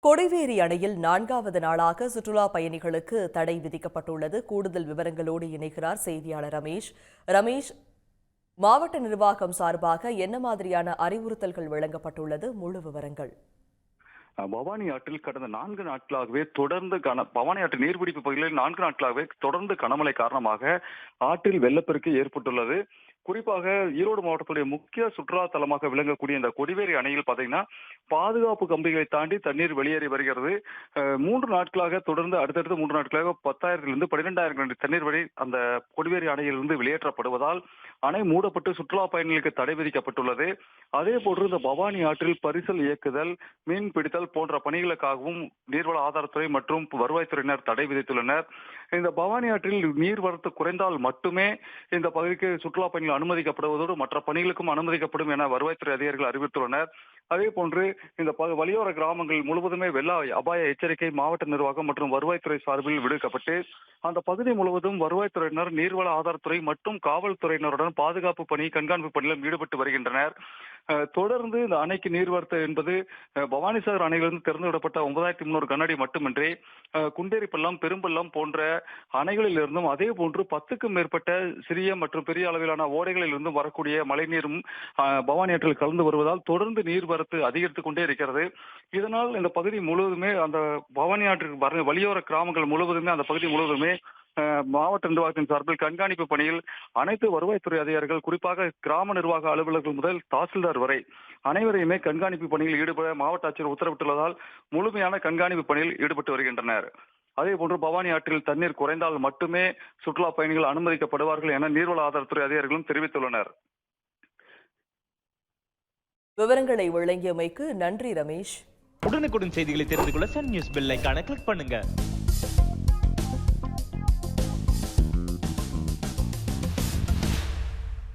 கொடிவேரி அணையில் 4வது நாளாக சுற்றுலா பயணிகளுக்கு தடை விதிக்கப்பட்டுள்ளது. கூடுதல் விவரங்களோடு இணைகிறார் செய்தியாளர் ரமேஷ். ரமேஷ், மாவட்ட நிர்வாகம் சார்பாக என்ன மாதிரியான அறிவுறுத்தல்கள் வழங்கப்பட்டுள்ளது? முழு விவரங்கள். பவானி ஆற்றில் கடந்த 4 நாட்களாகவே தொடர்ந்து பவானி ஆற்று நீர்பிடிப்பு பகுதிகளில் 4 நாட்களாகவே தொடர்ந்து கனமழை காரணமாக ஆற்றில் வெள்ளப்பெருக்கு ஏற்பட்டுள்ளது. குறிப்பாக ஈரோடு மாவட்டத்துடைய முக்கிய சுற்றுலா தலமாக விளங்கக்கூடிய இந்த கொடிவேரி அணையில் பாத்தீங்கன்னா பாதுகாப்பு கம்பிகளை தாண்டி தண்ணீர் வெளியேறி வருகிறது. 3 நாட்களாக தொடர்ந்து அடுத்தடுத்து 3 நாட்களாக 10,000 12,000 தண்ணீர் வரை அந்த கொடிவேரி அணையிலிருந்து வெளியேற்றப்படுவதால் அணை மூடப்பட்டு சுற்றுலா பயணிகளுக்கு தடை விதிக்கப்பட்டுள்ளது. அதே போன்று இந்த பவானி ஆற்றில் பரிசல் இயக்குதல், மீன் பிடித்தல் போன்ற பணிகளுக்காகவும் நீர்வள ஆதாரத்துறை மற்றும் வருவாய்த்துறையினர் தடை விதித்துள்ளனர். இந்த பவானி ஆற்றில் நீர்வரத்து குறைந்தால் மட்டுமே இந்த பகுதிக்கு சுற்றுலா பயணிகள் அனுமதிக்கப்படுவதோடு மற்ற பணிகளுக்கும் அனுமதிக்கப்படும் என வருவாய்த்துறை அதிகாரிகள் அறிவித்துள்ளனர். அதே போன்று இந்த வலியோர கிராமங்கள் முழுவதுமே வெள்ள அபாய எச்சரிக்கை மாவட்ட நிர்வாகம் மற்றும் வருவாய்த்துறை சார்பில் விடுக்கப்பட்டு அந்த பகுதி முழுவதும் வருவாய்த்துறையினர், நீர்வள ஆதாரத்துறை மற்றும் காவல்துறையினருடன் பாதுகாப்பு பணி, கண்காணிப்பு பணியிலும் ஈடுபட்டு வருகின்றனர். தொடர்ந்து இந்த அணைக்கு நீர்வரத்து என்பது பவானிசாகர் அணையிலிருந்து திறந்துவிடப்பட்ட 9,300 கனஅடி மட்டுமின்றி குண்டேரி பள்ளம், பெரும்பள்ளம் போன்ற அணைகளில் இருந்தும் அதே போன்று 10க்கும் மேற்பட்ட சிறிய மற்றும் பெரிய அளவிலான ஓடைகளில் இருந்தும் வரக்கூடிய மழைநீரும் பவானி ஆற்றில் கலந்து வருவதால் தொடர்ந்து நீர்வரத்து அதிகரித்துக் கொண்டே இருக்கிறது. இதனால் இந்த பகுதி முழுவதுமே, அந்த பவானி ஆற்றிற்கு வலியோர கிராமங்கள் முழுவதுமே, அந்த பகுதி முழுவதுமே மாவட்ட நிர்வாகத்தின் சார்பில் கண்காணிப்பு பணியில் அனைத்து வருவாய்த்துறை அதிகாரிகள், குறிப்பாக கிராம நிர்வாக அலுவலர்கள் முதல் தாசில்தார் வரை அனைவரையுமே கண்காணிப்பு பணியில் ஈடுபட மாவட்ட ஆட்சியர் உத்தரவிட்டுள்ளதால் முழுமையான கண்காணிப்பு பணியில் ஈடுபட்டு வருகின்றனர். அதே போன்று பவானி ஆற்றில் தண்ணீர் குறைந்தால் மட்டுமே சுற்றுலா பயணிகள் அனுமதிக்கப்படுவார்கள் என நீர்வள ஆதாரத்துறை அதிகாரிகளும் தெரிவித்துள்ளனர். விவரங்களை வழங்கியமைக்கு நன்றி ரமேஷ். உடனுக்குடன் செய்திகளை தெரிந்து கொள்ள சன் நியூஸ் பெல் ஐகானை கிளிக் பண்ணுங்க.